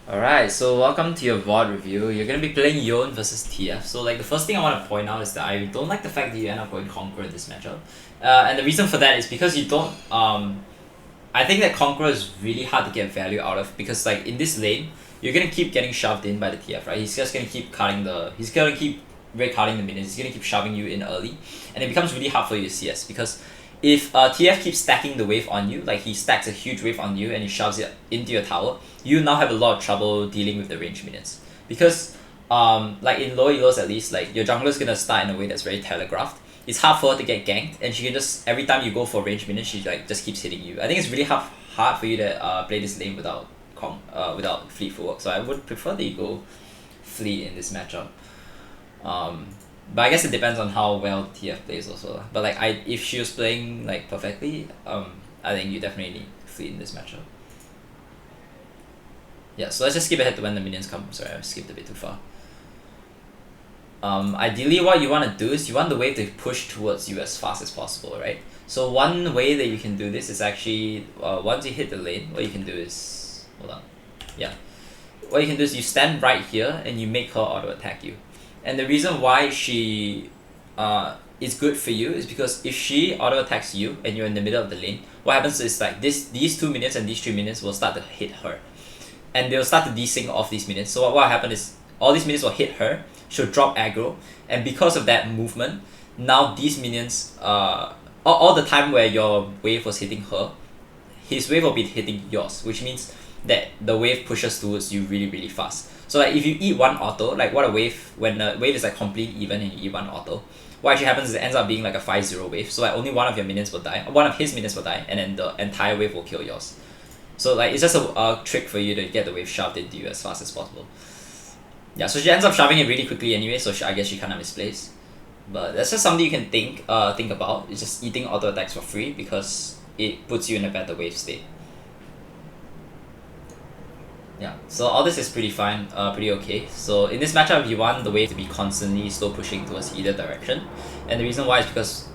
Alright, so welcome to your VOD review. You're gonna be playing Yon versus TF. So like the first thing I want to point out is that I don't like the fact that you end up going Conqueror in this matchup. And the reason for that is because you don't I think that Conqueror is really hard to get value out of because like in this lane, you're gonna keep getting shoved in by the TF, right? He's just gonna keep he's gonna keep red carding the minions, he's gonna keep shoving you in early, and it becomes really hard for you to CS because if TF keeps stacking the wave on you, like he stacks a huge wave on you and he shoves it into your tower, you now have a lot of trouble dealing with the ranged minions. Because like in low elos at least, like your jungler's gonna start in a way that's very telegraphed. It's hard for her to get ganked, and she can just, every time you go for ranged minions, she like just keeps hitting you. I think it's really hard for you to play this lane without fleet footwork, so I would prefer that you go fleet in this matchup. But I guess it depends on how well TF plays also. But like if she was playing like perfectly, I think you definitely need fleet in this matchup. Yeah, so let's just skip ahead to when the minions come. Sorry, I skipped a bit too far. Ideally what you want to do is you want the wave to push towards you as fast as possible, right? So one way that you can do this is actually, once you hit the lane, what you can do is, hold on, yeah. What you can do is you stand right here and you make her auto attack you. And the reason why she is good for you is because if she auto attacks you and you're in the middle of the lane, what happens is like these 2 minions and these 3 minions will start to hit her. And they'll start to desync off these minions. So what will happen is all these minions will hit her, she'll drop aggro, and because of that movement, now these minions, all the time where your wave was hitting her, his wave will be hitting yours, which means that the wave pushes towards you really, really fast. So like if you eat one auto, like what a wave, when the wave is like completely even and you eat one auto, what actually happens is it ends up being like a 5-0 wave. So like only one of your minions will die, one of his minions will die, and then the entire wave will kill yours. So like it's just a trick for you to get the wave shoved into you as fast as possible. Yeah, so she ends up shoving it really quickly anyway, so I guess she kind of misplays. But that's just something you can think about. It's just eating auto attacks for free because it puts you in a better wave state. Yeah, so all this is pretty fine, pretty okay. So in this matchup, you want the wave to be constantly slow pushing towards either direction. And the reason why is because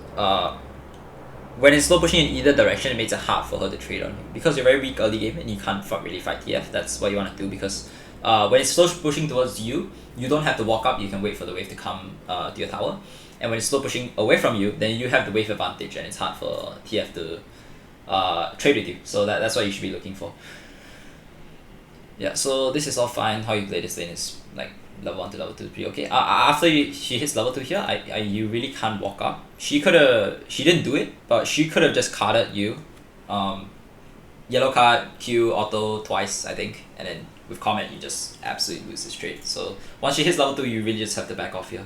when it's slow pushing in either direction, it makes it hard for her to trade on you. Because you're very weak early game and you can't really fight TF, that's what you want to do. Because when it's slow pushing towards you, you don't have to walk up, you can wait for the wave to come to your tower. And when it's slow pushing away from you, then you have the wave advantage and it's hard for TF to trade with you. So that's what you should be looking for. Yeah, so this is all fine. How you play this lane is like level 1 to level 2 pretty okay. After she hits level 2 here, you really can't walk up. She didn't do it, but she could have just carded you. Yellow card, Q, auto twice, I think. And then with comment, you just absolutely lose this trade. So once she hits level 2, you really just have to back off here.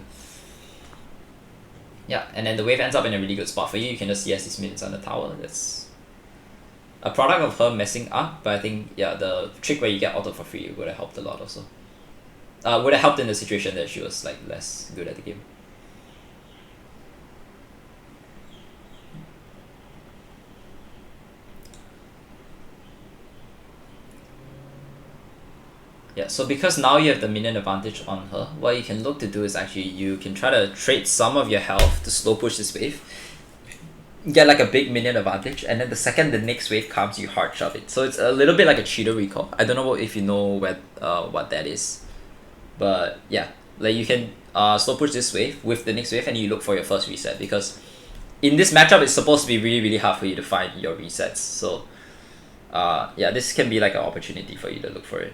Yeah, and then the wave ends up in a really good spot for you. You can just CS these minions on the tower. That's a product of her messing up, but I think, yeah, the trick where you get auto for free would have helped a lot also. Would have helped in the situation that she was like less good at the game. Yeah, so because now you have the minion advantage on her, what you can look to do is actually you can try to trade some of your health to slow push this wave, get like a big minion advantage, and then the second the next wave comes, you hard shove it. So it's a little bit like a cheater recall. I don't know if you know what that is, but yeah, like you can slow push this wave with the next wave and you look for your first reset, because in this matchup it's supposed to be really, really hard for you to find your resets. So yeah, this can be like an opportunity for you to look for it.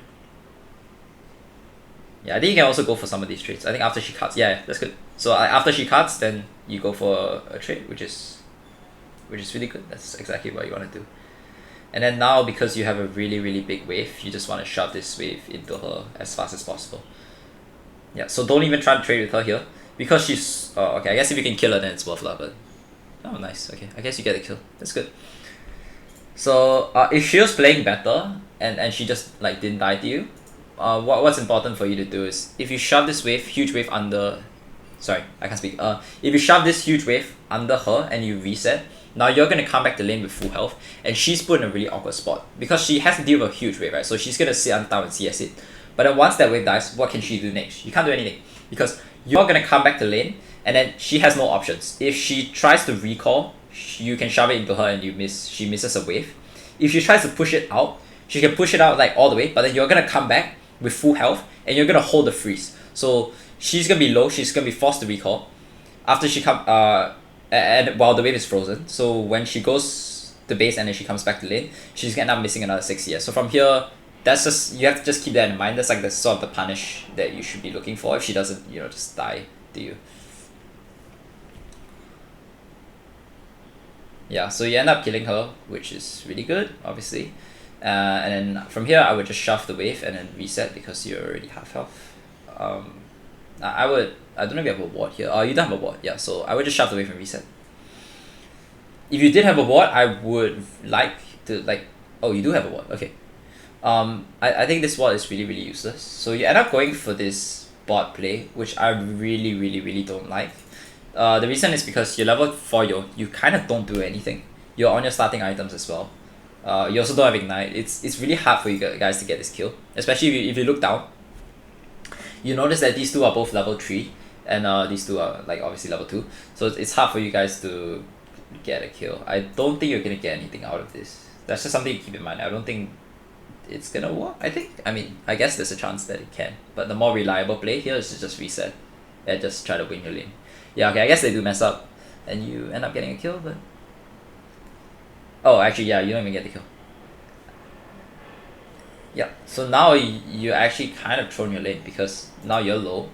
Yeah, I think you can also go for some of these trades. I think after she cuts, yeah, that's good. So after she cuts, then you go for a trade, which is really good. That's exactly what you want to do. And then now, because you have a really, really big wave, you just want to shove this wave into her as fast as possible. Yeah, so don't even try to trade with her here, because she's... Oh, okay, I guess if you can kill her, then it's worth it, but... Oh, nice. Okay, I guess you get a kill. That's good. So if she was playing better, and she just like didn't die to you, what's important for you to do is, if you shove this wave, huge wave under... Sorry, I can't speak. If you shove this huge wave under her and you reset, now you're going to come back to lane with full health, and she's put in a really awkward spot because she has to deal with a huge wave, right? So she's going to sit on tower and CS it. But then once that wave dies, what can she do next? You can't do anything because you're going to come back to lane, and then she has no options. If she tries to recall, you can shove it into her and she misses a wave. If she tries to push it out, she can push it out like all the way, but then you're going to come back with full health, and you're gonna hold the freeze. So she's gonna be low. She's gonna be forced to recall after she come and while the wave is frozen. So when she goes to base and then she comes back to lane, she's gonna end up missing another 6 CS. So from here, that's just, you have to just keep that in mind. That's like the sort of the punish that you should be looking for if she doesn't, you know, just die to you. Yeah, so you end up killing her, which is really good, obviously. And then from here, I would just shove the wave and then reset because you're already half health. I don't know if you have a ward here. Oh, you don't have a ward, yeah, so I would just shove the wave and reset. If you did have a ward, I would like to, like, oh, you do have a ward, okay. I think this ward is really, really useless. So you end up going for this bot play, which I really, really, really don't like. The reason is because you're level 4 you kind of don't do anything. You're on your starting items as well. You also don't have ignite. It's really hard for you guys to get this kill, especially if you look down. You notice that these two are both level 3, and these two are like obviously level 2. So it's hard for you guys to get a kill. I don't think you're gonna get anything out of this. That's just something to keep in mind. I don't think it's gonna work. I mean, I guess there's a chance that it can, but the more reliable play here is to just reset and just try to win your lane. Yeah, okay, I guess they do mess up and you end up getting a kill, but oh, actually, yeah, you don't even get the kill. Yeah, so now you actually kind of thrown your lane because now you're low.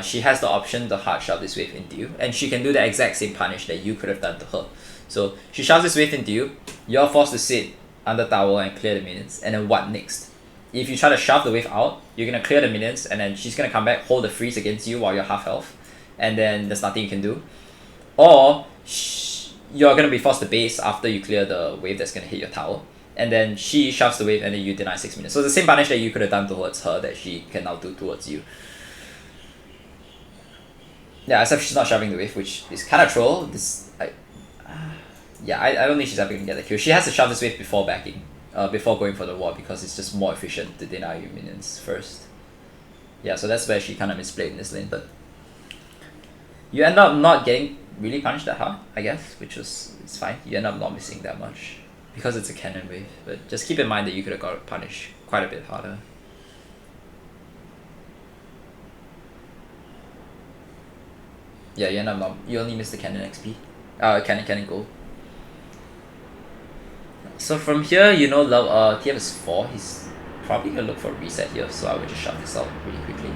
She has the option to hard shove this wave into you, and she can do the exact same punish that you could have done to her. So she shoves this wave into you, you're forced to sit under tower and clear the minions, and then what next? If you try to shove the wave out, you're gonna clear the minions, and then she's gonna come back, hold the freeze against you while you're half health, and then there's nothing you can do. Or you're gonna be forced to base after you clear the wave that's gonna hit your tower, and then she shoves the wave and then you deny 6 minutes. So it's the same punish that you could have done towards her that she can now do towards you. Yeah, except she's not shoving the wave, which is kind of troll. Yeah, I don't think she's ever gonna get the kill. She has to shove this wave before backing, before going for the ward, because it's just more efficient to deny your minions first. Yeah, so that's where she kind of misplayed in this lane, but you end up not getting really punished that hard, I guess, which is, it's fine. You end up not missing that much because it's a cannon wave, but just keep in mind that you could have got punished quite a bit harder. Yeah, you end up not, you only miss the cannon XP. Cannon gold. So from here, you know, TF is 4. He's probably gonna look for a reset here, so I would just shove this out really quickly.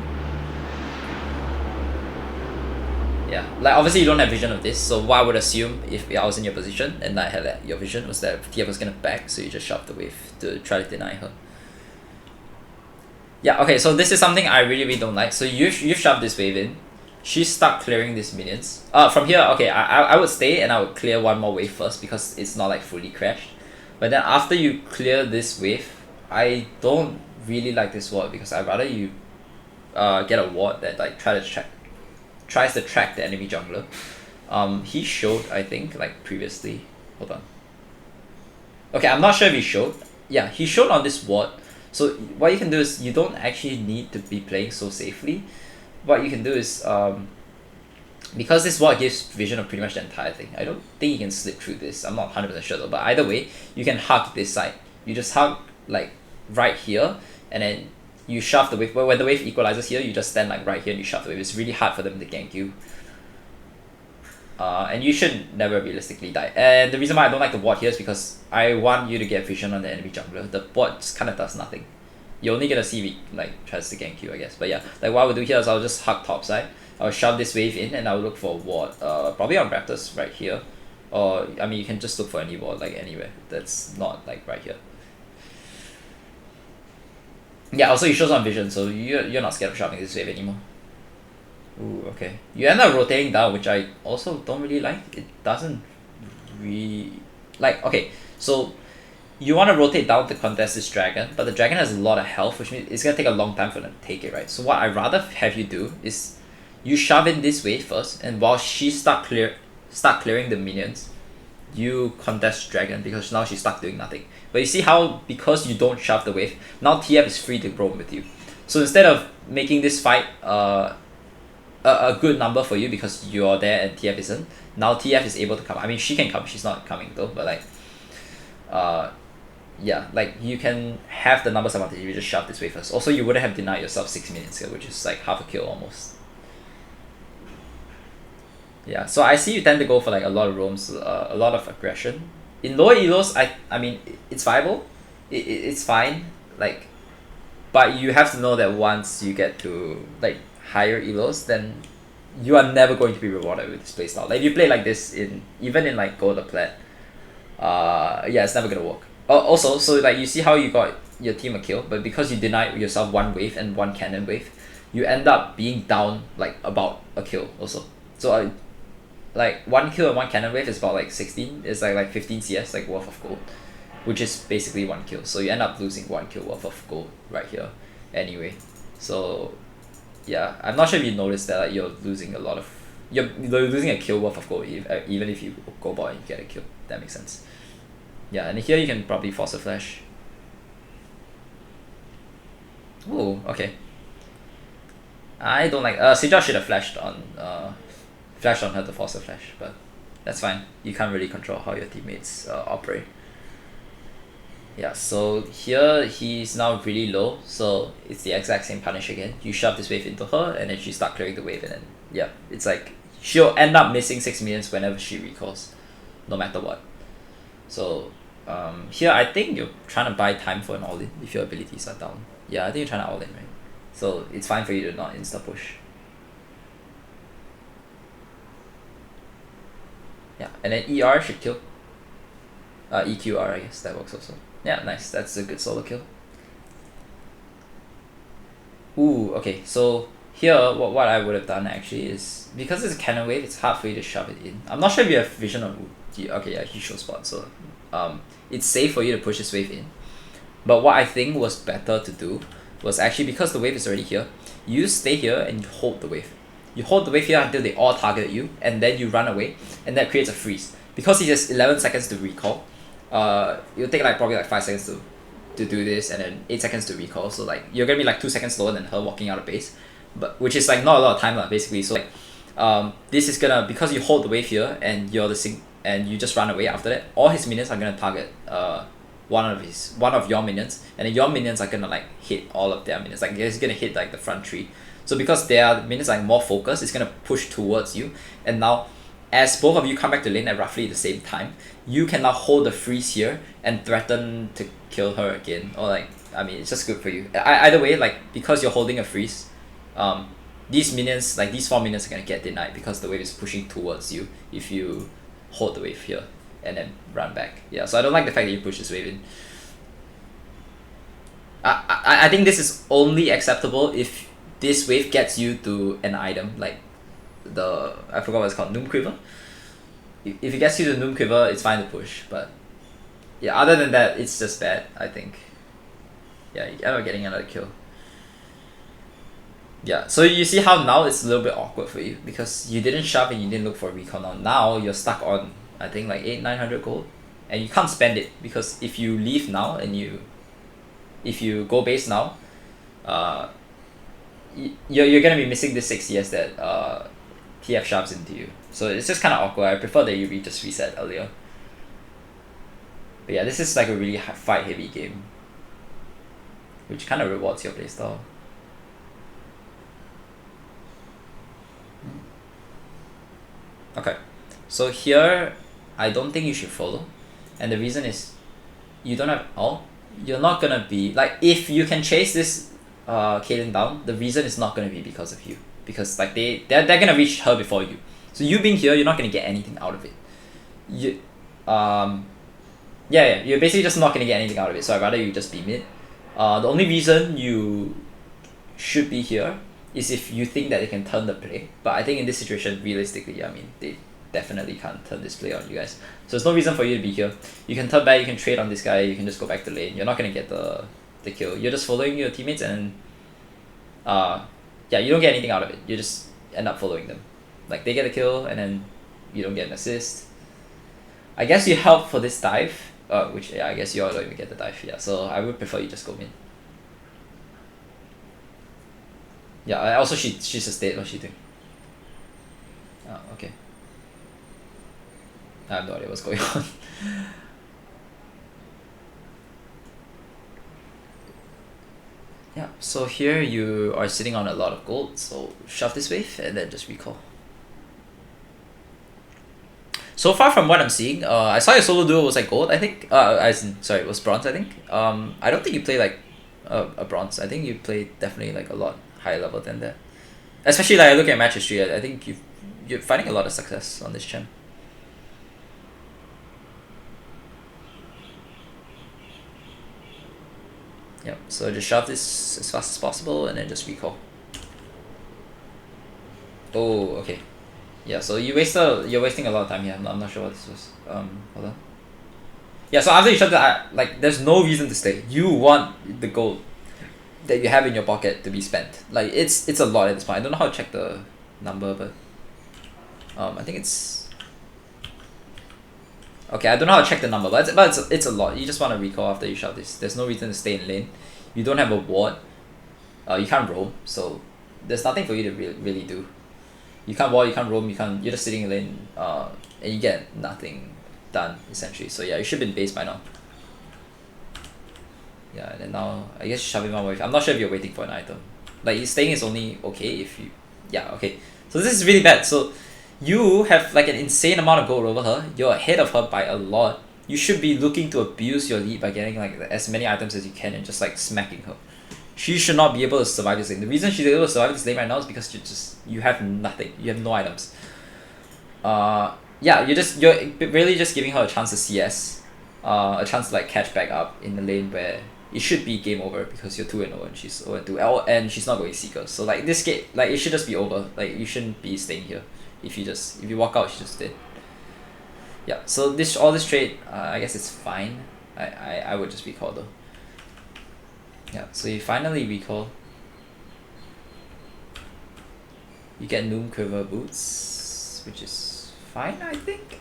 Yeah, like obviously you don't have vision of this, so what I would assume if I was in your position and I had your vision was that TF was gonna back, so you just shove the wave to try to deny her. Yeah, okay, so this is something I really, really don't like. So you shove this wave in. She's stuck clearing these minions. From here, okay, I would stay and I would clear one more wave first because it's not like fully crashed. But then after you clear this wave, I don't really like this ward because I'd rather you get a ward that like tries to track the enemy jungler. He showed, I think, like previously. Hold on. Okay, I'm not sure if he showed. Yeah, he showed on this ward. So what you can do is you don't actually need to be playing so safely. What you can do is because this ward gives vision of pretty much the entire thing. I don't think you can slip through this. I'm not 100% sure though. But either way, you can hug this side. You just hug like right here, and then you shove the wave. When the wave equalizes here, you just stand like right here and you shove the wave. It's really hard for them to gank you. And you should never realistically die. And the reason why I don't like the ward here is because I want you to get vision on the enemy jungler. The ward just kind of does nothing. You're only gonna see if he like tries to gank you, I guess. But yeah, like what I would do here is I'll just hug top side. I'll shove this wave in and I'll look for a ward. Probably on Raptors right here. Or I mean you can just look for any ward like anywhere that's not like right here. Yeah, also he shows on vision, so you're not scared of shoving this wave anymore. Ooh, okay. You end up rotating down, which I also don't really like. It doesn't like, okay, so you want to rotate down to contest this dragon, but the dragon has a lot of health, which means it's gonna take a long time for them to take it, right? So what I'd rather have you do is you shove in this wave first, and while she start clearing the minions, you contest dragon because now she's stuck doing nothing. But you see how because you don't shove the wave, now TF is free to roam with you. So instead of making this fight a good number for you because you're there and TF isn't, now TF is able to come. I mean she can come, she's not coming though, but like yeah, like you can have the numbers advantage if you just shove this way first. Also, you wouldn't have denied yourself 6 minutes here, which is like half a kill almost. Yeah, so I see you tend to go for like a lot of roams, a lot of aggression. In lower elos, I mean, it's viable. It's fine. Like, but you have to know that once you get to like higher elos, then you are never going to be rewarded with this playstyle. Like if you play like this in even in like gold or plat, yeah, it's never gonna work. Also, so like you see how you got your team a kill, but because you denied yourself one wave and one cannon wave, you end up being down like about a kill also. So like one kill and one cannon wave is about like 16. It's like 15 CS like worth of gold, which is basically one kill. So you end up losing one kill worth of gold right here, anyway. So yeah, I'm not sure if you noticed that like, you're losing a lot of you're losing a kill worth of gold even if you go bot and you get a kill. That makes sense. Yeah, and here you can probably force a flash. Ooh, okay. I don't like Sejal should have flashed on her to force a flash, but that's fine. You can't really control how your teammates operate. Yeah, so here he's now really low, so it's the exact same punish again. You shove this wave into her, and then she start clearing the wave, and then yeah, it's like she'll end up missing 6 minions whenever she recalls, no matter what. So here I think you're trying to buy time for an all-in if your abilities are down. Yeah, I think you're trying to all-in, right? So it's fine for you to not insta push. Yeah, and then ER should kill. EQR, I guess that works also. Yeah, nice. That's a good solo kill. Ooh, okay. So here, what I would have done actually is because it's a cannon wave, it's hard for you to shove it in. I'm not sure if you have vision on. Okay, yeah, he shows spot. So it's safe for you to push this wave in. But what I think was better to do was actually because the wave is already here, you stay here and you hold the wave. You hold the wave here until they all target you, and then you run away, and that creates a freeze. Because he has 11 seconds to recall, it'll take like probably like 5 seconds to do this, and then 8 seconds to recall. So like you're gonna be like 2 seconds slower than her walking out of base, but which is like not a lot of time basically. So like this is gonna, because you hold the wave here and you're and you just run away after that, all his minions are gonna target one of your minions, and then your minions are gonna like hit all of their minions. Like it's gonna hit like the front three. So because their minions are more focused, it's gonna push towards you, and now as both of you come back to lane at roughly the same time, you can now hold the freeze here and threaten to kill her again. Or like, I mean, it's just good for you. Either way, like because you're holding a freeze, these minions, like these 4 minions are gonna get denied because the wave is pushing towards you if you hold the wave here and then run back. Yeah, so I don't like the fact that you push this wave in. I think this is only acceptable if this wave gets you to an item, like I forgot what it's called, Noom Quiver. If it gets you to Noom Quiver, it's fine to push, but yeah, other than that, it's just bad, I think. Yeah, you end up getting another kill. Yeah, so you see how now it's a little bit awkward for you because you didn't shove and you didn't look for a recon. Now you're stuck on, I think, like 800-900 gold, and you can't spend it because if you leave now and if you go base now, you're gonna be missing this 6 CS that TF shoves into you. So it's just kind of awkward. I prefer that you just reset earlier. But yeah, this is like a really fight heavy game, which kind of rewards your playstyle. Okay, so here I don't think you should follow, and the reason is you don't have all. You're not gonna be like, if you can chase this Caitlyn down, the reason is not gonna be because of you, because like they're gonna reach her before you. So you being here, you're not gonna get anything out of it. Yeah, you're basically just not gonna get anything out of it. So I'd rather you just be mid. The only reason you should be here is if you think that they can turn the play. But I think in this situation, realistically, I mean, they definitely can't turn this play on you guys. So there's no reason for you to be here. You can turn back, you can trade on this guy, you can just go back to lane. You're not gonna get the kill. You're just following your teammates, and yeah, you don't get anything out of it. You just end up following them. Like they get a kill and then you don't get an assist. I guess you help for this dive, which yeah, I guess you all don't even get the dive. Yeah, so I would prefer you just go mid. Yeah, also she's a state. What's she doing? Oh, okay. I have no idea what's going on. Yeah, so here you are sitting on a lot of gold, so shove this wave and then just recall. So far from what I'm seeing, I saw your solo duo was like gold, I think. Sorry, it was bronze, I think. I don't think you play like a bronze. I think you play definitely like a lot higher level than that. Especially like I look at match history, I think you're finding a lot of success on this champ. Yep, so just shove this as fast as possible and then just recall. Oh, okay. Yeah, so you're wasting a lot of time here. I'm not sure what this was. Hold on. Yeah, so after you shove that, like, there's no reason to stay. You want the gold that you have in your pocket to be spent. Like, it's a lot at this point. I don't know how to check the number, but I think it's okay. I don't know how to check the number, but it's a lot. You just want to recall after you shove this. There's no reason to stay in lane. You don't have a ward. You can't roam, so there's nothing for you to really do. You can't ward, you can't roam, you're just sitting in lane, and you get nothing done essentially. So yeah, you should be in base by now. Yeah, and then now I guess shoving one wave. I'm not sure if you're waiting for an item. Like staying is only okay if you okay. So this is really bad. So you have like an insane amount of gold over her. You're ahead of her by a lot. You should be looking to abuse your lead by getting like as many items as you can and just like smacking her. She should not be able to survive this lane. The reason she's able to survive this lane right now is because you have nothing. You have no items. Yeah, you're really just giving her a chance to CS, a chance to like catch back up in the lane where it should be game over because you're 2-0 and she's 0-2, and she's not going Seeker. So like this game, like it should just be over. Like you shouldn't be staying here. If you walk out, she's just dead. Yeah. So all this trade, I guess it's fine. I would just recall though. Yeah, so you finally recall. You get Noom Quiver Boots, which is fine, I think.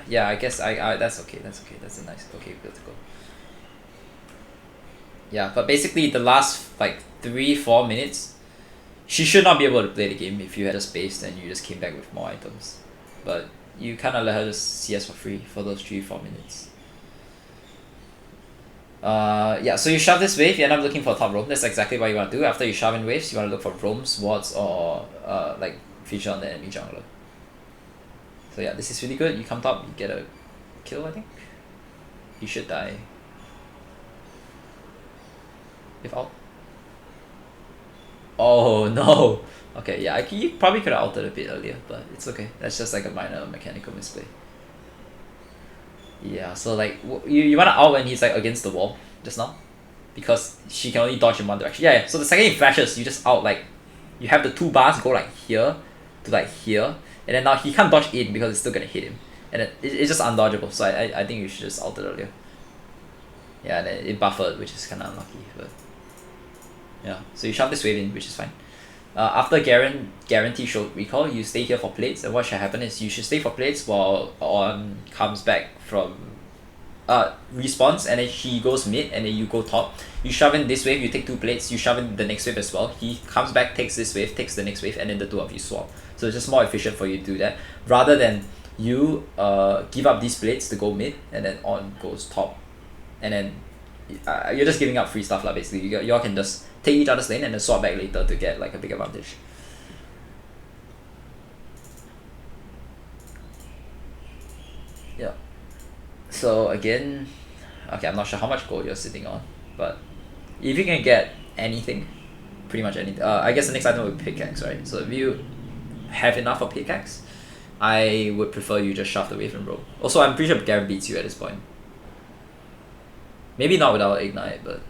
Yeah, I guess that's okay. That's a nice build to go. Yeah, but basically the last like 3-4 minutes, she should not be able to play the game if you had a space and you just came back with more items. But you kind of let her just CS for free for those 3-4 minutes. Yeah, so you shove this wave, you end up looking for a top roam. That's exactly what you want to do. After you shove in waves, you want to look for roams, wards, or like feature on the enemy jungler. So yeah, this is really good. You come top, you get a kill, I think. You should die. If out. Oh no! Okay, yeah, you probably could have altered a bit earlier, but it's okay. That's just like a minor mechanical misplay. Yeah, so like you wanna out when he's like against the wall just now, because she can only dodge in one direction. Yeah. So the second he flashes, you just out like, you have the 2 bars go like here to like here, and then now he can't dodge in because it's still gonna hit him, and it's just undodgeable. So I think you should just alter earlier. Yeah, and then it buffered, which is kind of unlucky, but yeah. So you shove this wave in, which is fine. After guarantee show recall, you stay here for plates, and what should happen is you should stay for plates while On comes back from respawns, and then he goes mid, and then you go top. You shove in this wave, you take 2 plates, you shove in the next wave as well. He comes back, takes this wave, takes the next wave, and then the 2 of you swap. So it's just more efficient for you to do that, rather than you give up these plates to go mid, and then On goes top. And then you're just giving up free stuff lah, basically. Y'all can just take each other's lane and then swap back later to get like a big advantage. Yeah. So again, okay, I'm not sure how much gold you're sitting on, but if you can get anything, pretty much anything. I guess the next item would be pickaxe, right? So if you have enough for pickaxe, I would prefer you just shove the wave and roll. Also, I'm pretty sure Garen beats you at this point. Maybe not without ignite, but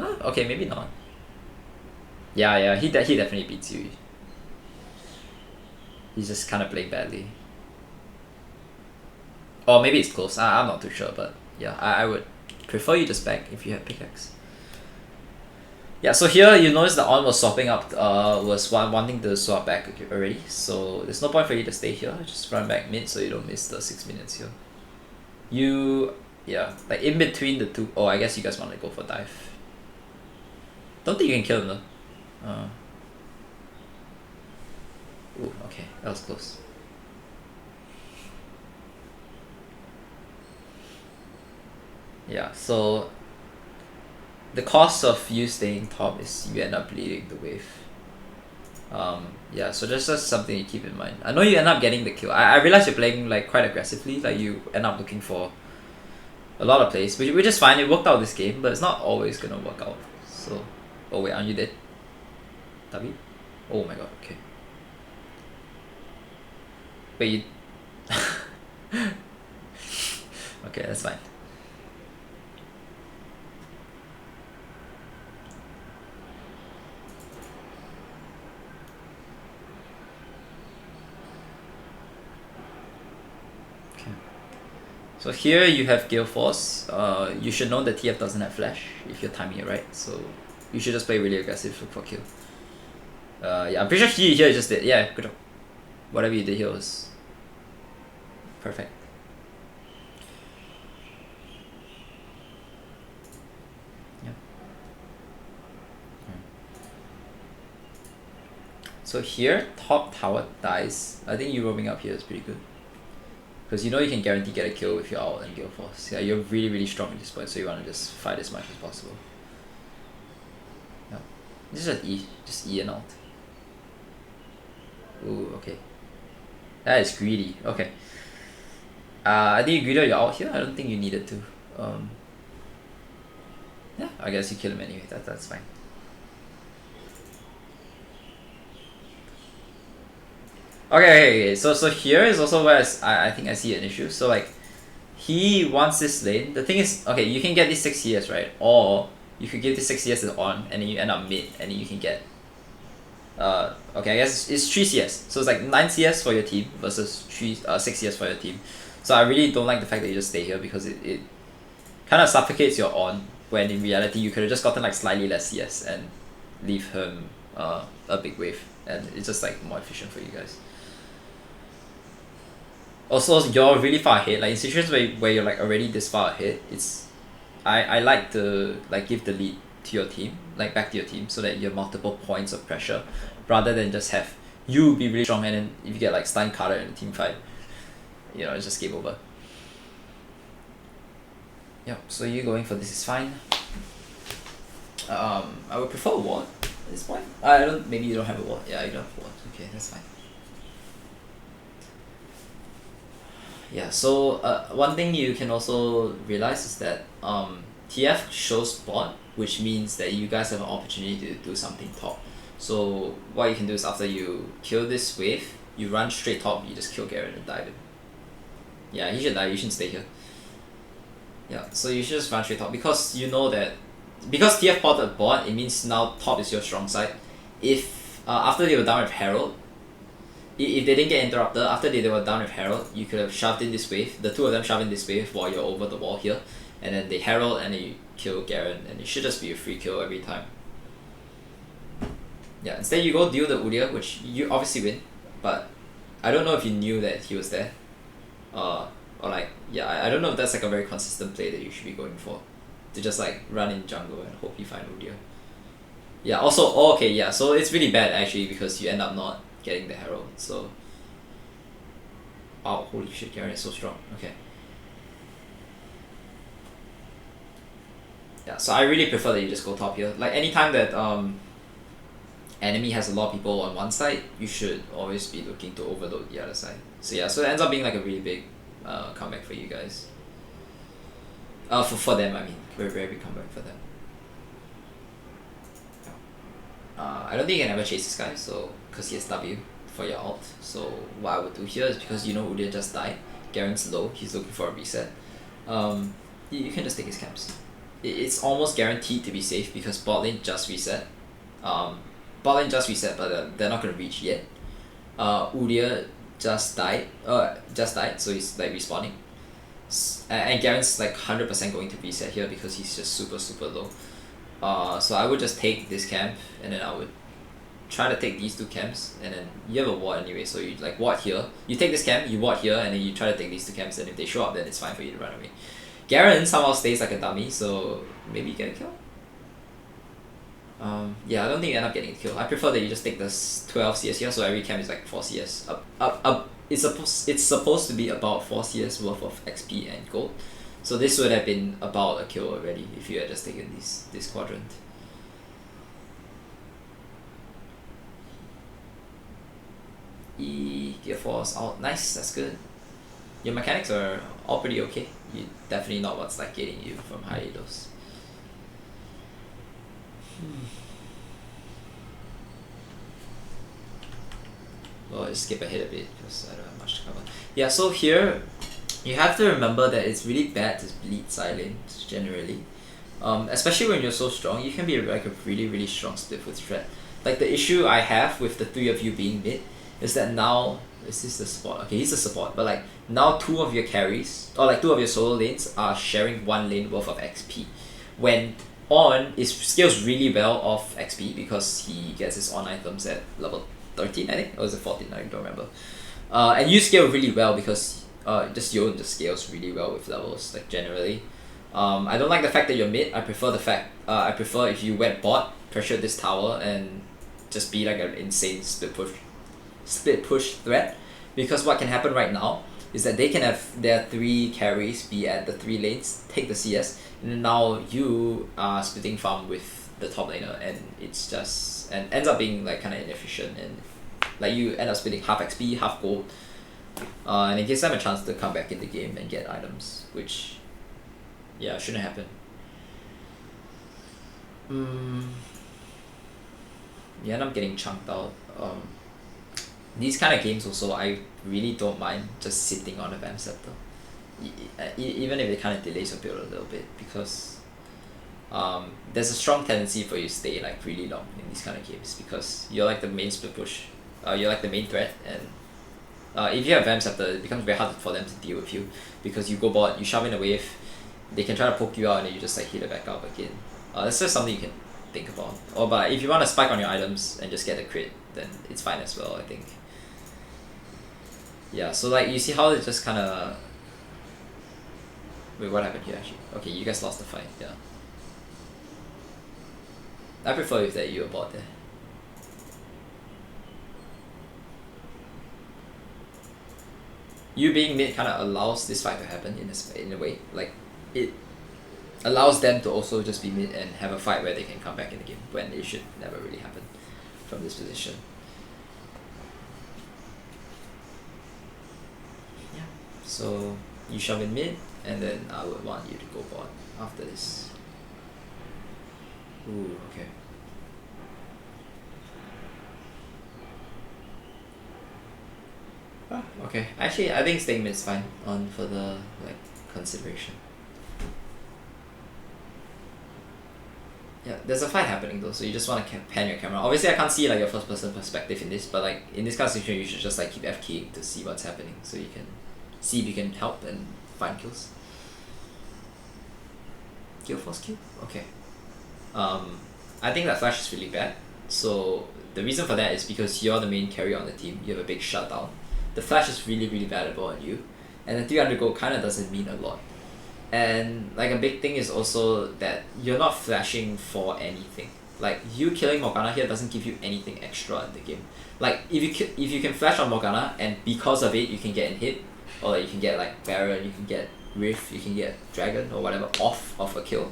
okay, maybe not. Yeah, he definitely beats you. He's just kind of playing badly. Or maybe it's close. I'm not too sure, but yeah, I would prefer you just back if you have pickaxe. Yeah, so here you notice the On was swapping up, was wanting to swap back already. So there's no point for you to stay here. Just run back mid so you don't miss the 6 minutes here. Yeah, like in between the 2. Oh, I guess you guys want to go for dive. Don't think you can kill him though. Ooh, okay, that was close. Yeah, so the cost of you staying top is you end up leading the wave. Yeah, so that's just something you keep in mind. I know you end up getting the kill. I realize you're playing like quite aggressively, like you end up looking for a lot of plays, which is fine. It worked out this game, but it's not always gonna work out. So, oh wait, aren't you dead? Tabi? Oh my god, okay. Wait, you... Okay, that's fine. Okay. So here you have Gale Force. You should know that TF doesn't have flash if you're timing it right. So you should just play really aggressive for kill. Yeah, I'm pretty sure here you just did. Yeah, good job. Whatever you did here was perfect. Yeah. So here, top tower dies. I think you roaming up here is pretty good. Because you know you can guarantee get a kill with your ult and Gale Force. Yeah, you're really, really strong at this point, so you want to just fight as much as possible. Yeah. This is just E. Just E and ult. Ooh, okay. That is greedy. Okay. I think you greeded your ult here. I don't think you needed to. Yeah, I guess you kill him anyway. That's fine. Okay. So here is also where I think I see an issue. So like, he wants this lane. The thing is, okay, you can get this 6 CS, right? Or you could give this 6 CS on, and then you end up mid, and then you can get okay, I guess it's 3 CS. So it's like 9 CS for your team versus 6 CS for your team. So I really don't like the fact that you just stay here because it kind of suffocates your on, when in reality you could have just gotten like slightly less CS and leave him a big wave, and it's just like more efficient for you guys. Also, you're really far ahead. Like in situations where you're like already this far ahead, I like to like give the lead to your team, like back to your team, so that you have multiple points of pressure, rather than just have you be really strong and then if you get like stun carded in a team fight, you know, it's just game over. Yep, so you going for this is fine. I would prefer a ward at this point. Maybe you don't have a ward. Yeah, you don't have a ward. Okay, that's fine. Yeah, so one thing you can also realize is that TF shows bot, which means that you guys have an opportunity to do something top. So what you can do is after you kill this wave, you run straight top, you just kill Garen and dive him. Yeah, he should die, you shouldn't stay here. Yeah, so you should just run straight top because you know that because TF potted bot, it means now top is your strong side. If after they were down with Herald, if they didn't get interrupted, after they were down with Herald, you could have shoved in this wave, the two of them shoved in this wave while you're over the wall here, and then they Herald and then you kill Garen, and it should just be a free kill every time. Yeah, instead you go deal the Udyr, which you obviously win, but I don't know if you knew that he was there. Or like, yeah, I don't know if that's like a very consistent play that you should be going for. To just like run in jungle and hope you find Udyr. Yeah, also, okay, yeah, so it's really bad actually because you end up not getting the Herald, so... Wow, holy shit, Garen is so strong, okay. Yeah, so I really prefer that you just go top here. Like anytime that enemy has a lot of people on one side, you should always be looking to overload the other side. So yeah, so it ends up being like a really big comeback for you guys. For them, I mean, very big comeback for them. I don't think you can ever chase this guy, so because he has W for your ult. So what I would do here is because you know Udyr just died, Garen's low, he's looking for a reset. You can just take his camps. It's almost guaranteed to be safe because bot lane just reset. Bot lane just reset, but they're not gonna reach yet. Udyr just died, so he's like respawning. And Garen's like 100% going to reset here because he's just super low. So I would just take this camp and then I would try to take these two camps, and then you have a ward anyway, so you like ward here. You take this camp, you ward here, and then you try to take these two camps, and if they show up then it's fine for you to run away. Garen somehow stays like a dummy, so maybe you get a kill? Yeah, I don't think you end up getting a kill. I prefer that you just take this 12 CS here, so every camp is like 4 CS. It's supposed to be about 4 CS worth of XP and gold. So this would have been about a kill already if you had just taken this quadrant. Gear Force out. Nice, that's good. Your mechanics are all pretty okay. You definitely not what's like getting you from high Eidos. Well, just skip ahead a bit because I don't have much to cover. Yeah, so here you have to remember that it's really bad to bleed silent generally. Especially when you're so strong, you can be like a really strong split foot threat. Like the issue I have with the three of you being mid is that now is this the support? Okay, he's the support, but like now two of your carries or like two of your solo lanes are sharing one lane worth of XP. When On is scales really well off XP because he gets his on items at level 13, I think, or was it 14? I don't remember. And you scale really well because just Yon just scales really well with levels, like generally. I don't like the fact that you're mid. I prefer if you went bot, pressure this tower, and just be like an insane split push threat. Because what can happen right now is that they can have their 3 carries be at the 3 lanes, take the CS, and now you are splitting farm with the top laner, and it's just and ends up being like kind of inefficient, and like you end up splitting half XP, half gold, and it gives them a chance to come back in the game and get items, which yeah, shouldn't happen. You end up getting chunked out. These kind of games also, I really don't mind just sitting on a Vamp Scepter. Even if it kind of delays your build a little bit, because there's a strong tendency for you to stay like really long in these kind of games because you're like the main split push. You're like the main threat, and if you have Vamp Scepter, it becomes very hard for them to deal with you because you go bot, you shove in a wave, they can try to poke you out, and then you just like hit it back up again. That's just something you can think about. But if you want to spike on your items and just get a crit, then it's fine as well, I think. Yeah, so like you see how it just kind of... Wait, what happened here actually? Okay, you guys lost the fight, yeah. I prefer if that you were bot there. You being mid kind of allows this fight to happen in a way. Like, it allows them to also just be mid and have a fight where they can come back in the game when it should never really happen from this position. Yeah. So you shove in mid, and then I would want you to go bot after this. Ooh, okay. Okay, actually I think staying mid is fine on further like consideration. Yeah, there's a fight happening though, so you just want to pan your camera. Obviously I can't see like your first person perspective in this, but like in this kind of situation you should just like keep FK to see what's happening so you can see if you can help and find kills. Kill force kill? Okay. I think that flash is really bad. So the reason for that is because you're the main carry on the team, you have a big shutdown. The flash is really valuable on you, and the 300 gold kinda doesn't mean a lot. And like a big thing is also that you're not flashing for anything. Like you killing Morgana here doesn't give you anything extra in the game. Like if you can flash on Morgana and because of it you can get in hit, or like you can get like Baron, you can get Rift, you can get Dragon or whatever off of a kill,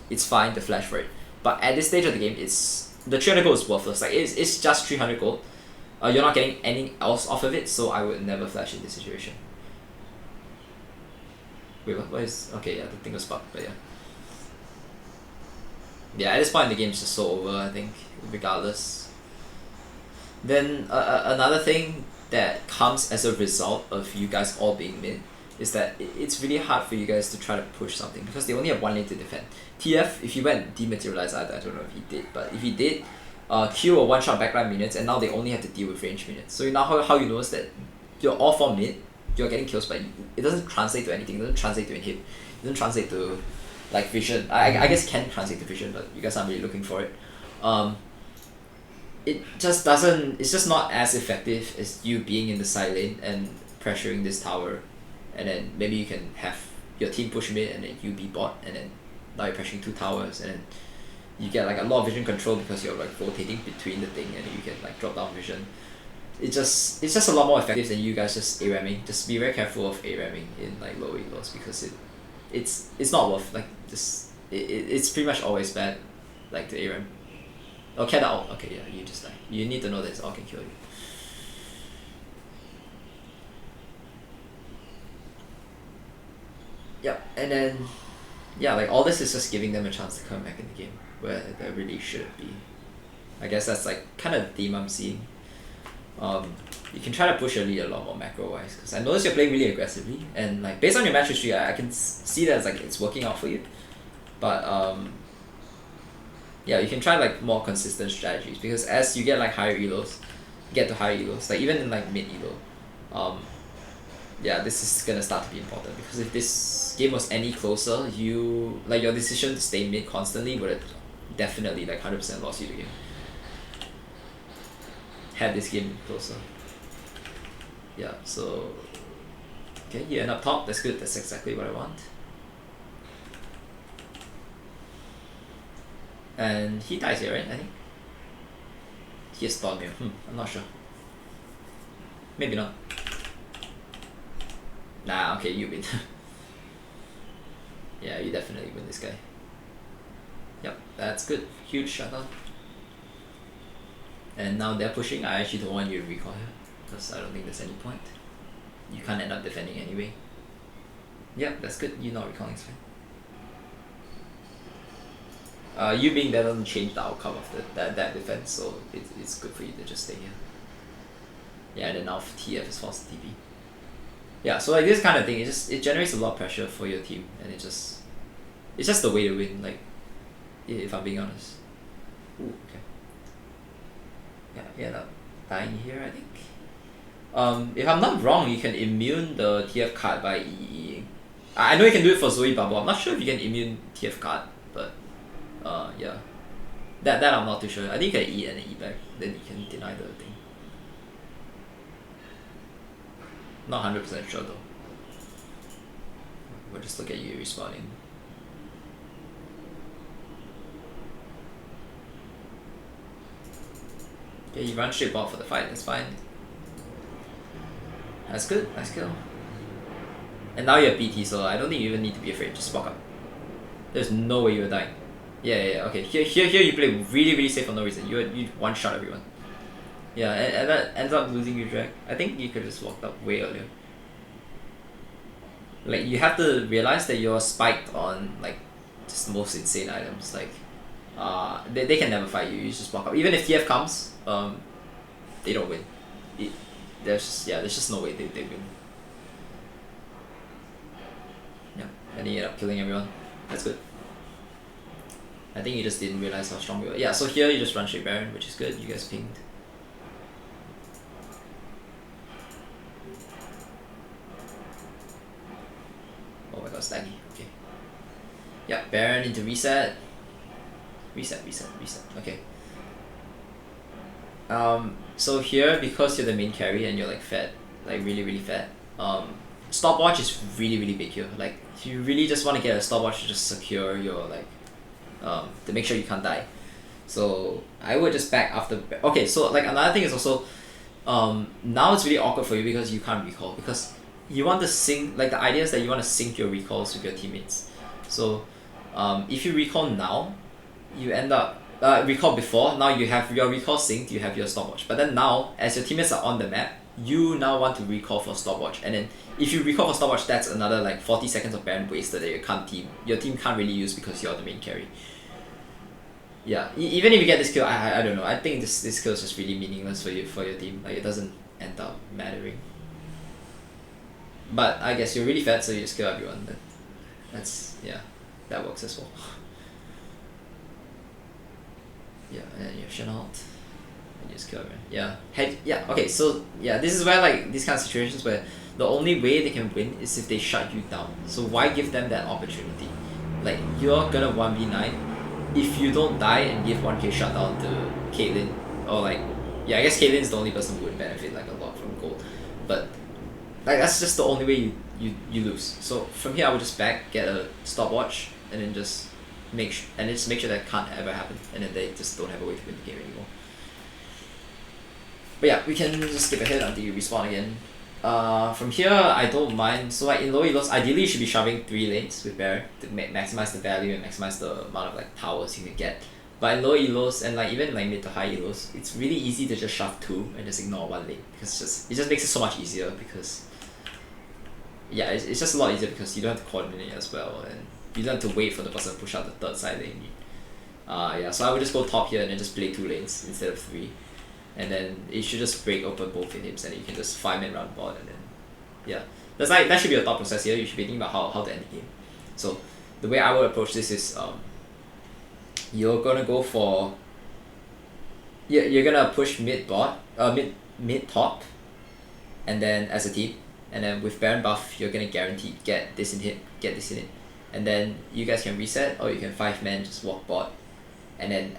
it's fine to flash for it. But at this stage of the game, the 300 gold is worthless. Like it's just 300 gold. You're not getting anything else off of it, so I would never flash in this situation. Wait, what is... Okay, yeah, the thing was bugged, but yeah. Yeah, at this point in the game, it's just so over, I think, regardless. Then, another thing that comes as a result of you guys all being mid is that it's really hard for you guys to try to push something because they only have one lane to defend. TF, if he went dematerialize, I don't know if he did, but if he did, Q or one-shot backline minutes, and now they only have to deal with range minutes. So now how you know is that you're all for mid, you're getting kills, but it doesn't translate to anything. It doesn't translate to a hit. It doesn't translate to like vision. I guess can translate to vision, but you guys aren't really looking for it. It just doesn't. It's just not as effective as you being in the side lane and pressuring this tower, and then maybe you can have your team push mid and then you be bot, and then now you're pressuring 2 towers, and then you get like a lot of vision control because you're like rotating between the thing, and you get like drop down vision. It's just a lot more effective than you guys just ARAMing. Just be very careful of ARAMing in like low elos because it's not worth, like, just it's pretty much always bad, like, to ARAM. Oh, cat out. Okay, yeah, you just die. You need to know that it's all can kill you. Yep, and then yeah, like, all this is just giving them a chance to come back in the game where there really shouldn't be. I guess that's like kind of the theme I'm seeing. You can try to push your lead a lot more macro wise, because I notice you're playing really aggressively, and like based on your match history, I can see that it's working out for you. But yeah, you can try like more consistent strategies, because as you get like higher elos, like even in like mid elo, yeah, this is gonna start to be important, because if this game was any closer, your decision to stay mid constantly would have definitely like 100% lost you the game. Had this game closer. Yeah, so okay, you end up top, that's good, that's exactly what I want. And he dies here, right? I think he has spawned here. I'm not sure. Maybe not. Nah, okay, you win. Yeah, you definitely win this guy. Yep, that's good. Huge shutdown. And now they're pushing. I actually don't want you to recall here, because I don't think there's any point. You can't end up defending anyway. Yep, that's good. You not recalling is fine. You being there doesn't change the outcome of that defense, so it's good for you to just stay here. Yeah, and then now TF is forced to TP. Yeah, so like this kind of thing, it generates a lot of pressure for your team, and it's just the way to win, like, if I'm being honest. Ooh, okay. Yeah, you end up dying here, I think. If I'm not wrong, you can immune the TF card by EEing. I know you can do it for Zoe Bubble. I'm not sure if you can immune TF card, but yeah. That I'm not too sure. I think you can E and E back, then you can deny the thing. Not 100% sure though. We'll just look at you respawning. Okay, you run straight ball for the fight, that's fine. That's good, nice kill. And now you have BT, so I don't think you even need to be afraid, just walk up. There's no way you're dying. Yeah, okay. Here you play really safe for no reason. You one shot everyone. Yeah, and that ends up losing your drag. I think you could just walked up way earlier. Like, you have to realize that you're spiked on like just the most insane items. Like, they can never fight you. You just walk up. Even if TF comes, they don't win. There's just no way they win. Yeah, and he ended up killing everyone. That's good. I think you just didn't realize how strong we were. Yeah, so here you just run straight Baron, which is good. You guys pinged. Oh my god, staggy. Okay. Yeah, Baron into reset. Reset. Okay. So here, because you're the main carry and you're like fat, like really fat, stopwatch is really big here. Like, you really just want to get a stopwatch to just secure your like, to make sure you can't die. So I would just back after. Okay, so like another thing is also, now it's really awkward for you because you can't recall, because you want to sync, like the idea is that you want to sync your recalls with your teammates. So if you recall now, you end up recall before, now you have your recall synced, you have your stopwatch. But then now, as your teammates are on the map, you now want to recall for stopwatch, and then if you recall for stopwatch, that's another like 40 seconds of Baron wasted that your team can't really use because you're the main carry. Yeah, even if you get this kill, I don't know. I think this kill is just really meaningless for your team. Like, it doesn't end up mattering. But I guess you're really fat, so you just kill everyone. That works as well. Yeah, and then you have Chenault, and you just kill everyone. Yeah. Okay, so yeah, this is where like these kind of situations where the only way they can win is if they shut you down. So why give them that opportunity? Like, you're gonna 1v9. If you don't die and give 1k shutdown to Caitlyn, or like, yeah, I guess Caitlyn is the only person who would benefit like a lot from gold, but like that's just the only way you lose. So from here I would just back, get a stopwatch, and then just make sure that can't ever happen, and then they just don't have a way to win the game anymore. But yeah, we can just skip ahead until you respawn again. From here, I don't mind. So like in low elos, ideally you should be shoving 3 lanes with Baron to maximize the value and maximize the amount of like towers you can get. But in low elos and like even like mid to high elos, it's really easy to just shove 2 and just ignore 1 lane because it just makes it so much easier because yeah, it's just a lot easier because you don't have to coordinate as well and you don't have to wait for the person to push out the third side lane. Yeah, so I would just go top here and then just play 2 lanes instead of 3. And then it should just break open both inhibs and then you can just 5-man round board and then yeah. That should be your thought process here. You should be thinking about how to end the game. So the way I would approach this is you're gonna go for you're gonna push mid bot mid top and then as a team and then with Baron buff you're gonna guarantee get this inhib, get this inhib. And then you guys can reset or you can 5-man just walk bot and then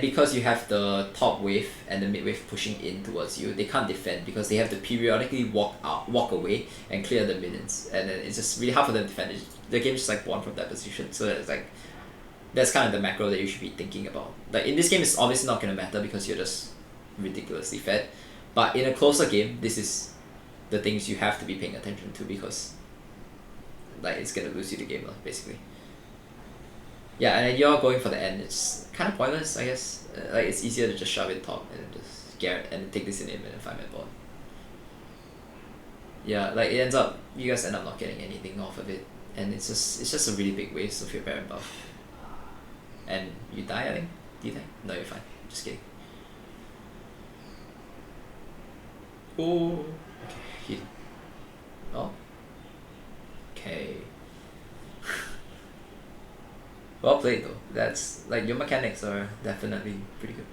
because you have the top wave and the mid wave pushing in towards you, they can't defend because they have to periodically walk away and clear the minions, and then it's just really hard for them to defend. The game's just like born from that position, so it's like that's kind of the macro that you should be thinking about. Like in this game, it's obviously not gonna matter because you're just ridiculously fed, but in a closer game, this is the things you have to be paying attention to because like it's gonna lose you the game, basically. Yeah, and then you're going for the end. It's kind of pointless, I guess. Like it's easier to just shove it top and just and take this in and then 5-man board. Yeah, like it ends up you guys end up not getting anything off of it, and it's just a really big waste of your Baron buff. And you die, I think. Do you die? No, you're fine. Just kidding. Oh, okay. Heal. Oh. Okay. Well played though. That's like your mechanics are definitely pretty good.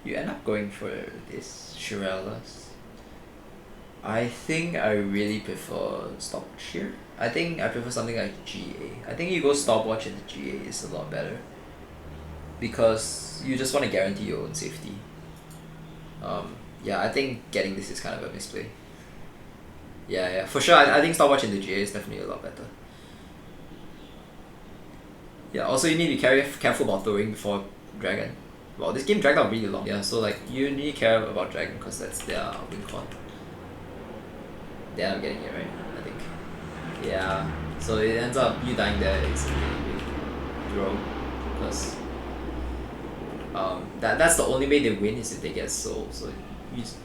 You end up going for this Shirellas. I think I really prefer stopwatch here. I think I prefer something like GA. I think you go stopwatch into GA is a lot better because you just want to guarantee your own safety. Yeah, I think getting this is kind of a misplay. Yeah, for sure. I think stopwatch into GA is definitely a lot better. Yeah, also you need to be careful about throwing before Dragon. Wow, this game dragged out really long. Yeah, so like you need to care about Dragon because that's their win con. They end up getting it, right? I think. Yeah, so it ends up you dying there is a really big throw because that's the only way they win is if they get soul. So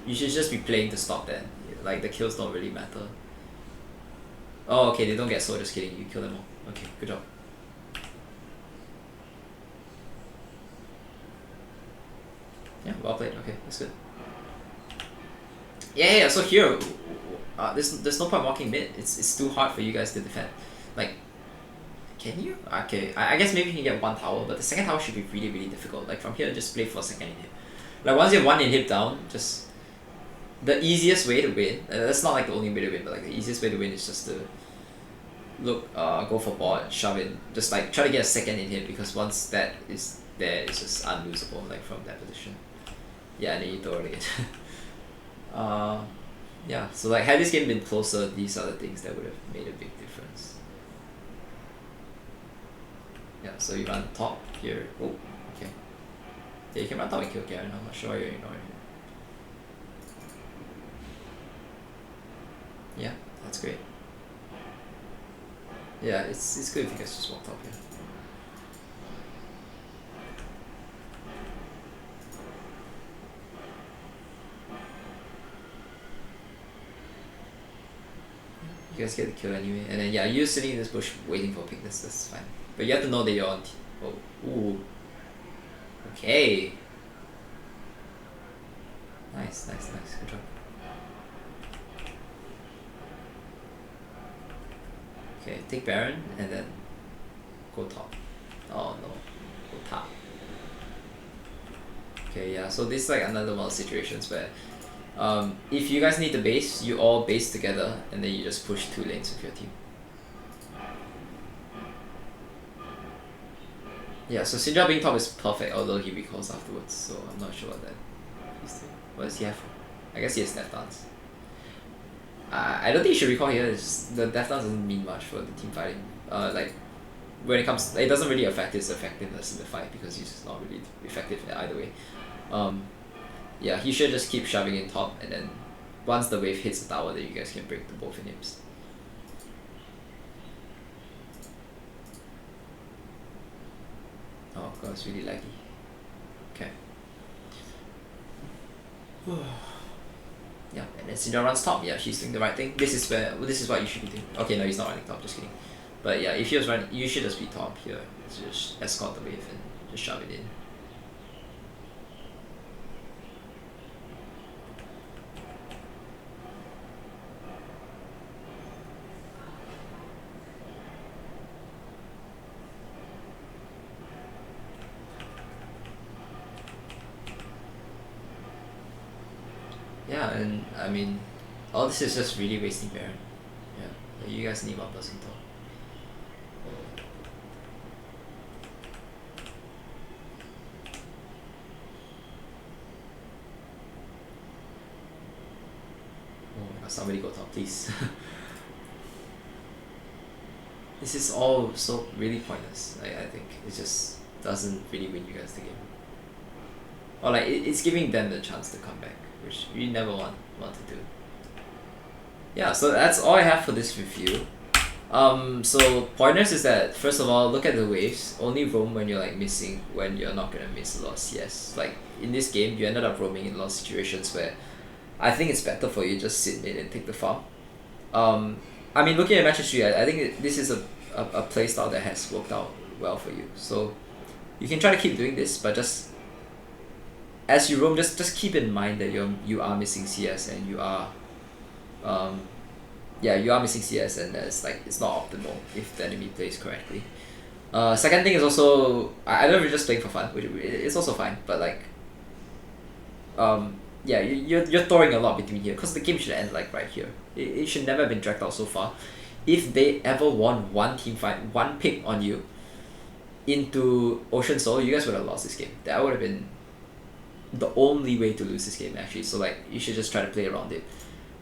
you should just be playing to stop that. Like the kills don't really matter. Oh, okay, they don't get soul. Just kidding. You kill them all. Okay, good job. Yeah, well played. Okay, that's good. Yeah. So here, there's no point walking mid. It's too hard for you guys to defend. Like, can you? Okay, I guess maybe you can get 1 tower, but the second tower should be really really difficult. Like from here, just play for a second inhib. Like once you have 1 inhib down, just the easiest way to win. That's not like the only way to win, but like the easiest way to win is just to go for bot, shove in, just like try to get a second inhib because once that is there, it's just unlosable like from that position. Yeah, and then you throw it again. Yeah, so like had this game been closer, these are the things that would have made a big difference. Yeah, so you run top here. Oh, okay. Yeah, you can run top and kill Garen. I'm not sure why you're ignoring it. Yeah, that's great. Yeah, it's good if you guys just walk top here. You guys get the kill anyway, and then yeah, you're sitting in this bush waiting for a pick. That's fine. But you have to know that you're on. Oh, ooh. Okay. Nice. Good job. Okay, take Baron and then go top. Oh no, go top. Okay, yeah. So this is like another one of situations where. If you guys need the base, you all base together and then you just push 2 lanes with your team. Yeah, so Syndra being top is perfect, although he recalls afterwards, so I'm not sure what that he's doing. What does he have? I guess he has Death Dance. I don't think you should recall here, it's just, the Death Dance doesn't mean much for the team fighting. Like, when it comes, it doesn't really affect his effectiveness in the fight because he's just not really effective either way. Yeah, he should just keep shoving in top, and then once the wave hits the tower, then you guys can break the both inhibs. Oh god, it's really laggy. Okay. Yeah, and then Syndra runs top. Yeah, she's doing the right thing. This is what you should be doing. Okay, no, he's not running top. Just kidding. But yeah, if he was running, you should just be top here. Just escort the wave and just shove it in. Yeah, and I mean, all this is just really wasting Baron. Yeah, you guys need one person top. Oh my god, somebody go top, please. This is all so really pointless. I think it just doesn't really win you guys the game. Or like it's giving them the chance to come back, which we never want to do. Yeah, so that's all I have for this review. So pointers is that first of all, look at the waves. Only roam when you're like missing, when you're not gonna miss a lot of CS. Like in this game, you ended up roaming in a lot of situations where I think it's better for you just sit mid and take the farm. I mean, looking at match history, I think this is a play style that has worked out well for you. So you can try to keep doing this, but just as you roam, just keep in mind that you are missing CS and you are you are missing CS, and it's not optimal if the enemy plays correctly. Second thing is also I don't know if you're just playing for fun, which it's also fine, but like you're throwing a lot between here because the game should end like right here. It should never have been dragged out so far. If they ever won one team fight, one pick on you into Ocean Soul, you guys would have lost this game. That would have been the only way to lose this game actually. So like you should just try to play around it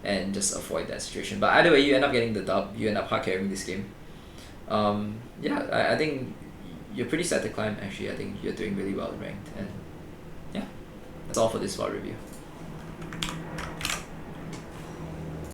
and just avoid that situation. But either way, you end up getting the dub. You end up hard carrying this game. I think you're pretty set to climb actually. I think you're doing really well in ranked, and yeah, that's all for this VOD review.